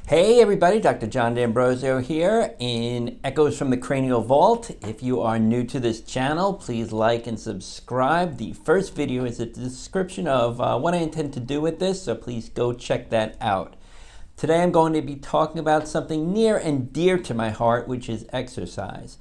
Hey everybody, Dr. John D'Ambrosio here in Echoes from the Cranial Vault. If you are new to this channel, please like and subscribe. The first video is a description of what I intend to do with this, so please go check that out. Today I'm going to be talking about something near and dear to my heart, which is exercise.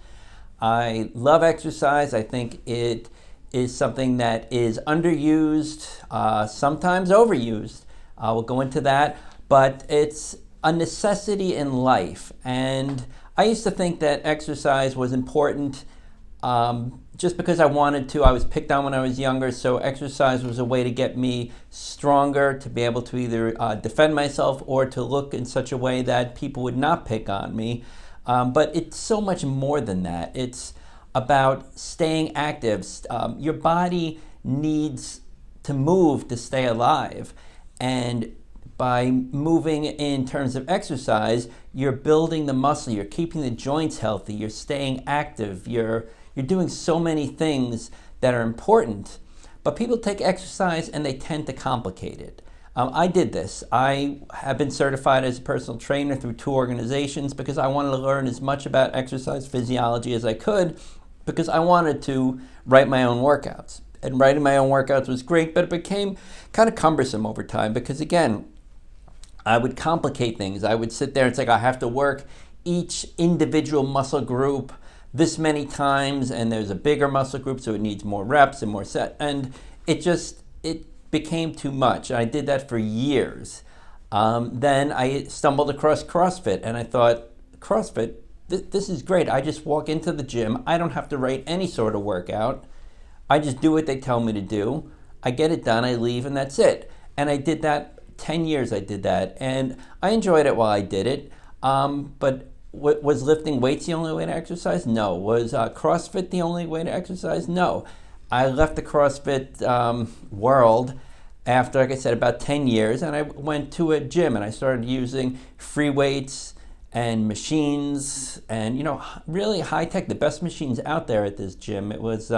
I love exercise. I think it is something that is underused, sometimes overused. We'll go into that, but it's a necessity in life. And I used to think that exercise was important just because I wanted to. I was picked on when I was younger, so exercise was a way to get me stronger, to be able to either defend myself or to look in such a way that people would not pick on me. But it's so much more than that. It's about staying active. Your body needs to move to stay alive. And by moving in terms of exercise, you're building the muscle, you're keeping the joints healthy, you're staying active, you're doing so many things that are important. But people take exercise and they tend to complicate it. I did this. I have been certified as a personal trainer through 2 organizations because I wanted to learn as much about exercise physiology as I could, because I wanted to write my own workouts. And writing my own workouts was great, but it became kind of cumbersome over time because, again, I would complicate things. I would sit there and say, I have to work each individual muscle group this many times, and there's a bigger muscle group, so it needs more reps and more set. And it became too much. I did that for years. Then I stumbled across CrossFit, and I thought, CrossFit, this is great. I just walk into the gym. I don't have to write any sort of workout. I just do what they tell me to do. I get it done, I leave, and that's it. And I did that 10 years. I did that, and I enjoyed it while I did it. But was lifting weights the only way to exercise? No. Was CrossFit the only way to exercise? No. I left the CrossFit world after, like I said, about 10 years, and I went to a gym and I started using free weights and machines and, really high tech, the best machines out there at this gym. It was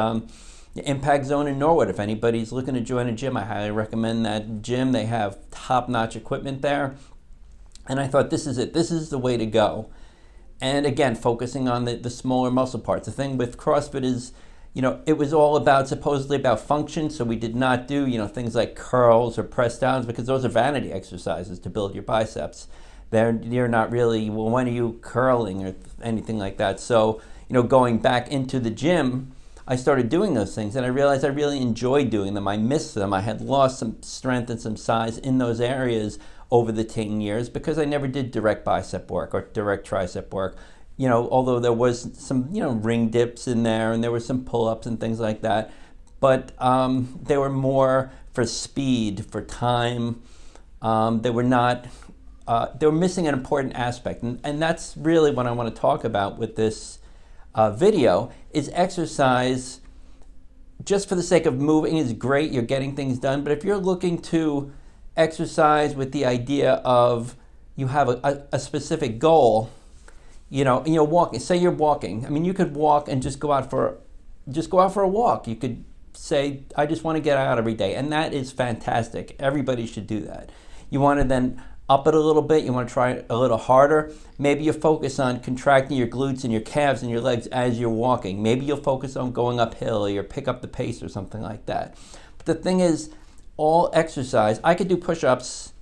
Impact Zone in Norwood. If anybody's looking to join a gym, I highly recommend that gym. They have top-notch equipment there. And I thought, this is it. This is the way to go. And again, focusing on the smaller muscle parts. The thing with CrossFit is, it was all supposedly about function, so we did not do, things like curls or press downs, because those are vanity exercises to build your biceps. You're not really, well, when are you curling or anything like that? So, going back into the gym, I started doing those things, and I realized I really enjoyed doing them. I missed them. I had lost some strength and some size in those areas over the 10 years because I never did direct bicep work or direct tricep work. Although there was some, ring dips in there, and there were some pull-ups and things like that. But they were more for speed, for time. They were not, they were missing an important aspect. And that's really what I want to talk about with this video. Is exercise just for the sake of moving is great, you're getting things done, but if you're looking to exercise with the idea of you have a specific goal, walking, say you're walking. I mean, you could walk and just go out for a walk. You could say, I just want to get out every day, and that is fantastic. Everybody should do that. You want to then up it a little bit, you want to try it a little harder. Maybe you focus on contracting your glutes and your calves and your legs as you're walking. Maybe you'll focus on going uphill or pick up the pace or something like that. But the thing is, all exercise, I could do push-ups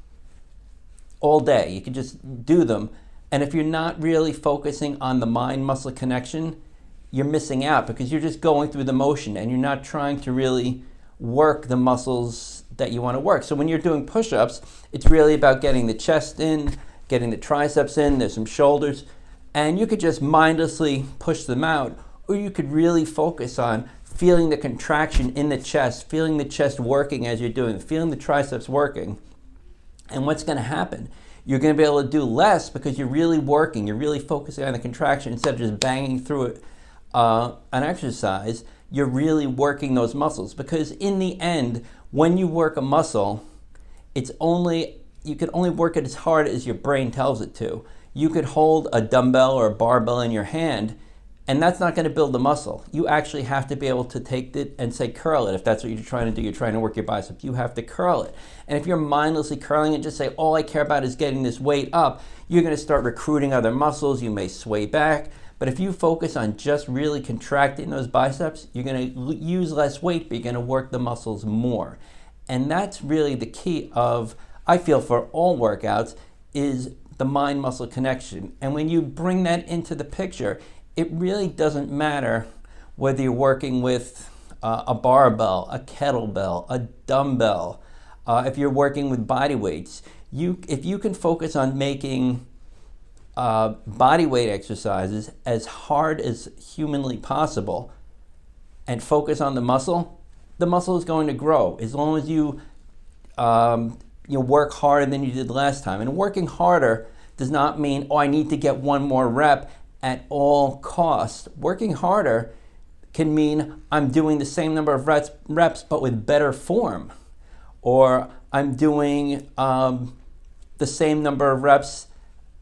all day. You could just do them. And if you're not really focusing on the mind-muscle connection, you're missing out because you're just going through the motion and you're not trying to really work the muscles that you want to work. So when you're doing push-ups, it's really about getting the chest in, getting the triceps in, there's some shoulders, and you could just mindlessly push them out, or you could really focus on feeling the contraction in the chest, feeling the chest working as you're doing it, feeling the triceps working. And what's going to happen? You're going to be able to do less because you're really working, you're really focusing on the contraction instead of just banging through it an exercise. You're really working those muscles, because in the end, when you work a muscle, you can only work it as hard as your brain tells it to. You could hold a dumbbell or a barbell in your hand And that's not going to build the muscle. You actually have to be able to take it and say curl it. If that's what you're trying to do, you're trying to work your bicep, you have to curl it. And if you're mindlessly curling it, just say, all I care about is getting this weight up, you're going to start recruiting other muscles. You may sway back. But if you focus on just really contracting those biceps, you're going to use less weight, but you're going to work the muscles more. And that's really the key of, I feel, for all workouts, is the mind-muscle connection. And when you bring that into the picture, it really doesn't matter whether you're working with a barbell, a kettlebell, a dumbbell, if you're working with body weights. If you can focus on making body weight exercises as hard as humanly possible and focus on the muscle is going to grow as long as you work harder than you did last time. And working harder does not mean, I need to get one more rep at all costs. Working harder can mean I'm doing the same number of reps but with better form. Or I'm doing the same number of reps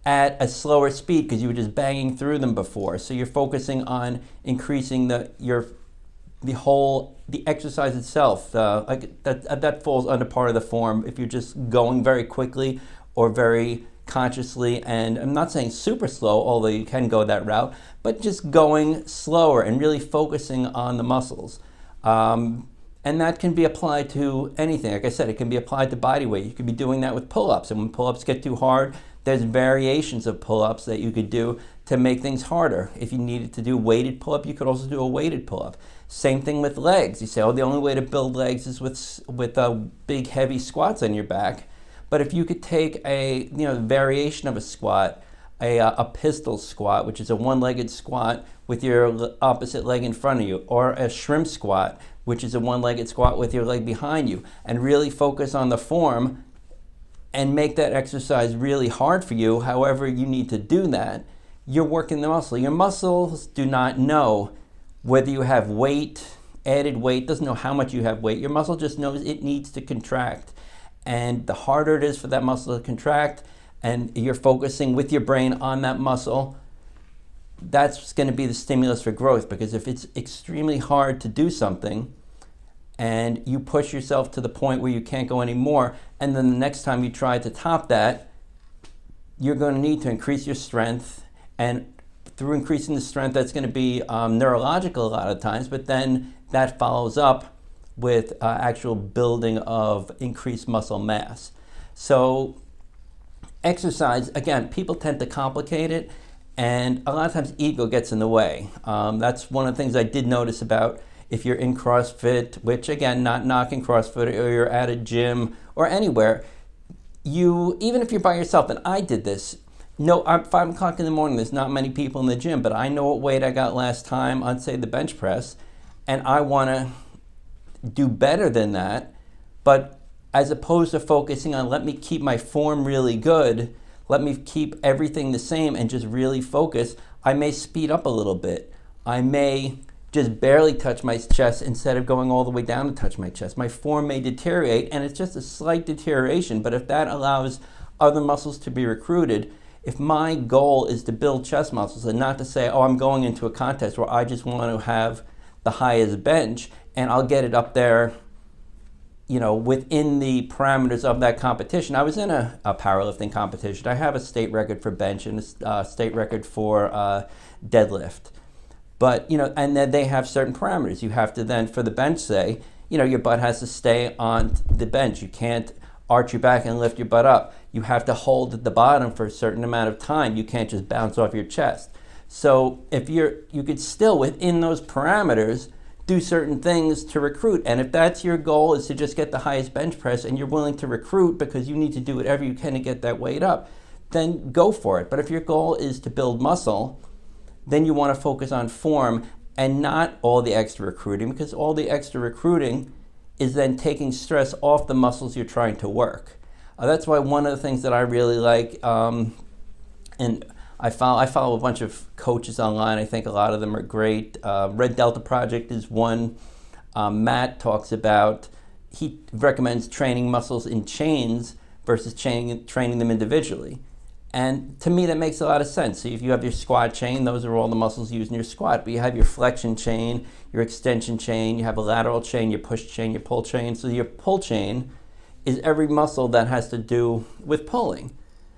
at a slower speed because you were just banging through them before. So you're focusing on increasing the exercise itself. That falls under part of the form if you're just going very quickly or very consciously, and I'm not saying super slow, although you can go that route, but just going slower and really focusing on the muscles. And that can be applied to anything. Like I said, it can be applied to body weight. You could be doing that with pull-ups, and when pull-ups get too hard, there's variations of pull-ups that you could do to make things harder. If you needed to do weighted pull-up, you could also do a weighted pull-up. Same thing with legs. You say, the only way to build legs is with big heavy squats on your back. But if you could take a variation of a squat, a pistol squat, which is a one-legged squat with your opposite leg in front of you, or a shrimp squat, which is a one-legged squat with your leg behind you, and really focus on the form and make that exercise really hard for you, however you need to do that, you're working the muscle. Your muscles do not know whether you have weight, added weight, doesn't know how much you have weight. Your muscle just knows it needs to contract. And the harder it is for that muscle to contract, and you're focusing with your brain on that muscle, that's going to be the stimulus for growth. Because if it's extremely hard to do something and you push yourself to the point where you can't go anymore, and then the next time you try to top that, you're going to need to increase your strength. And through increasing the strength, that's going to be neurological a lot of times, but then that follows up with actual building of increased muscle mass. So exercise, again, people tend to complicate it, and a lot of times ego gets in the way. That's one of the things I did notice about if you're in CrossFit, which again, not knocking CrossFit, or you're at a gym or anywhere, even if you're by yourself, and I did this, I'm 5 o'clock in the morning, there's not many people in the gym, but I know what weight I got last time on, say, the bench press, and I want to do better than that. But as opposed to focusing on, let me keep my form really good, let me keep everything the same and just really focus, I may speed up a little bit. I may just barely touch my chest instead of going all the way down to touch my chest. My form may deteriorate, and it's just a slight deterioration, but if that allows other muscles to be recruited, if my goal is to build chest muscles and not to say, I'm going into a contest where I just want to have the highest bench and I'll get it up there, within the parameters of that competition. I was in a powerlifting competition. I have a state record for bench and a state record for deadlift. But, and then they have certain parameters. You have to then, for the bench, say, your butt has to stay on the bench. You can't arch your back and lift your butt up. You have to hold at the bottom for a certain amount of time. You can't just bounce off your chest. So if you could still, within those parameters, do certain things to recruit. And if that's your goal, is to just get the highest bench press, and you're willing to recruit because you need to do whatever you can to get that weight up, then go for it. But if your goal is to build muscle, then you want to focus on form and not all the extra recruiting, because all the extra recruiting is then taking stress off the muscles you're trying to work. That's why one of the things that I really like, and I follow a bunch of coaches online. I think a lot of them are great. Red Delta Project is one. Matt talks about, he recommends training muscles in chains versus training them individually. And to me, that makes a lot of sense. So if you have your squat chain, those are all the muscles used in your squat. But you have your flexion chain, your extension chain, you have a lateral chain, your push chain, your pull chain. So your pull chain is every muscle that has to do with pulling.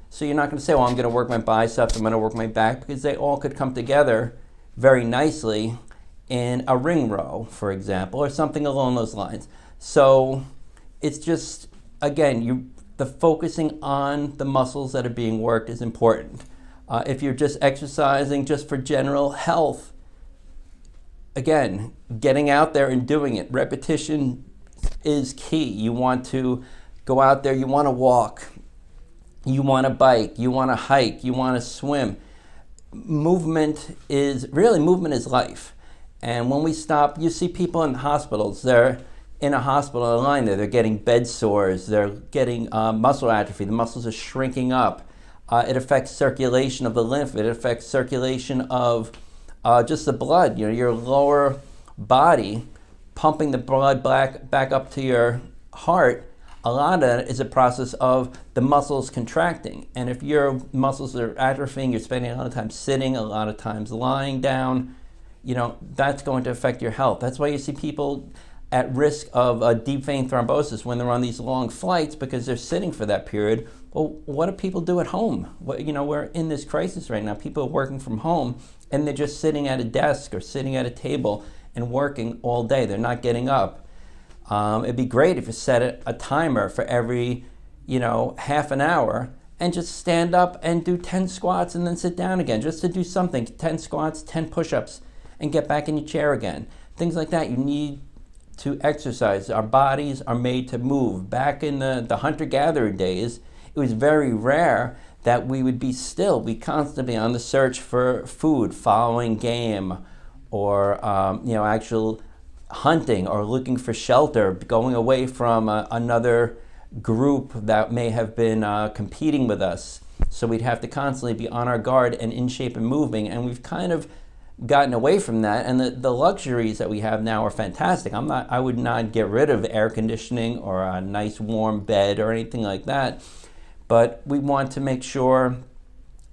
So you're not going to say, well, I'm going to work my biceps, I'm going to work my back, because they all could come together very nicely in a ring row, for example, or something along those lines. So it's just, again, the focusing on the muscles that are being worked is important. If you're just exercising just for general health, again, getting out there and doing it. Repetition is key. You want to go out there, you want to walk, you want to bike, you want to hike, you want to swim. Movement is life. And when we stop, you see people in hospitals, they're in a hospital line there, they're getting bed sores, they're getting muscle atrophy, the muscles are shrinking up. It affects circulation of the lymph, it affects circulation of just the blood, your lower body pumping the blood back up to your heart. A lot of that is a process of the muscles contracting. And if your muscles are atrophying, you're spending a lot of time sitting, a lot of times lying down, that's going to affect your health. That's why you see people at risk of deep vein thrombosis when they're on these long flights, because they're sitting for that period. Well, what do people do at home? We're in this crisis right now. People are working from home and they're just sitting at a desk or sitting at a table and working all day. They're not getting up. It'd be great if you set a timer for every, half an hour and just stand up and do 10 squats and then sit down again, just to do something. 10 squats, 10 push-ups, and get back in your chair again. Things like that. You need to exercise. Our bodies are made to move. Back in the hunter-gatherer days, it was very rare that we would be still. We constantly on the search for food, following game, or actual hunting, or looking for shelter, going away from another group that may have been competing with us. So we'd have to constantly be on our guard and in shape and moving. And we've kind of gotten away from that, and the luxuries that we have now are fantastic. I would not get rid of air conditioning or a nice warm bed or anything like that, but we want to make sure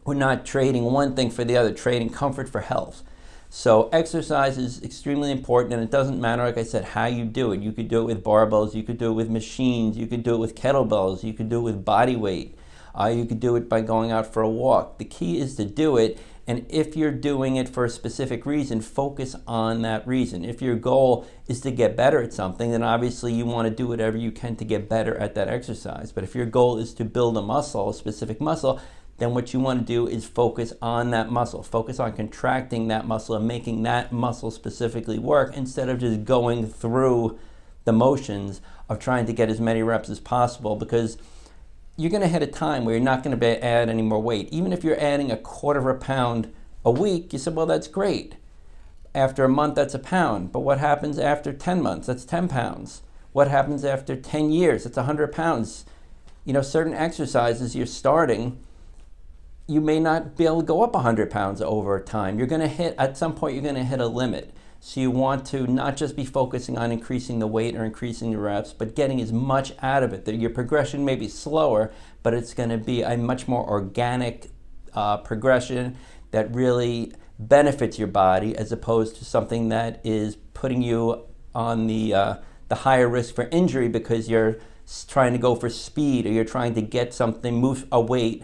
we're not trading one thing for the other, trading comfort for health. So exercise is extremely important, and it doesn't matter, like I said, how you do it. You could do it with barbells, you could do it with machines, you could do it with kettlebells, you could do it with body weight, you could do it by going out for a walk. The key is to do it. And if you're doing it for a specific reason, focus on that reason. If your goal is to get better at something, then obviously you want to do whatever you can to get better at that exercise. But if your goal is to build a muscle, a specific muscle, then what you want to do is focus on that muscle. Focus on contracting that muscle and making that muscle specifically work, instead of just going through the motions of trying to get as many reps as possible, because you're going to hit a time where you're not going to add any more weight. Even if you're adding a quarter of a pound a week, you said, well, that's great. After a month, that's a pound. But what happens after 10 months? That's 10 pounds. What happens after 10 years? That's 100 pounds. Certain exercises you're starting, you may not be able to go up 100 pounds over time. At some point, you're going to hit a limit. So you want to not just be focusing on increasing the weight or increasing the reps, but getting as much out of it. That your progression may be slower, but it's going to be a much more organic progression that really benefits your body, as opposed to something that is putting you on the higher risk for injury because you're trying to go for speed, or you're trying to get something, move a weight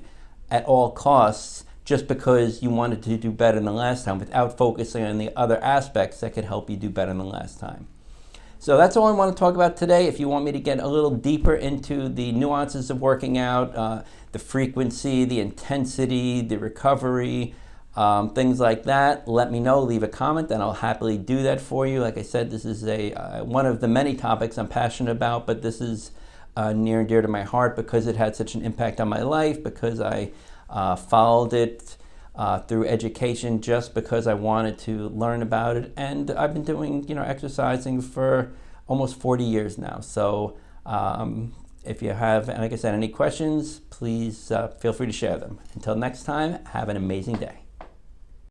at all costs, just because you wanted to do better than last time, without focusing on the other aspects that could help you do better than last time. So that's all I want to talk about today. If you want me to get a little deeper into the nuances of working out, the frequency, the intensity, the recovery, things like that, let me know. Leave a comment and I'll happily do that for you. Like I said, this is one of the many topics I'm passionate about, but this is near and dear to my heart because it had such an impact on my life, because I followed it through education just because I wanted to learn about it. And I've been doing, exercising for almost 40 years now. So if you have, like I said, any questions, please feel free to share them. Until next time, have an amazing day.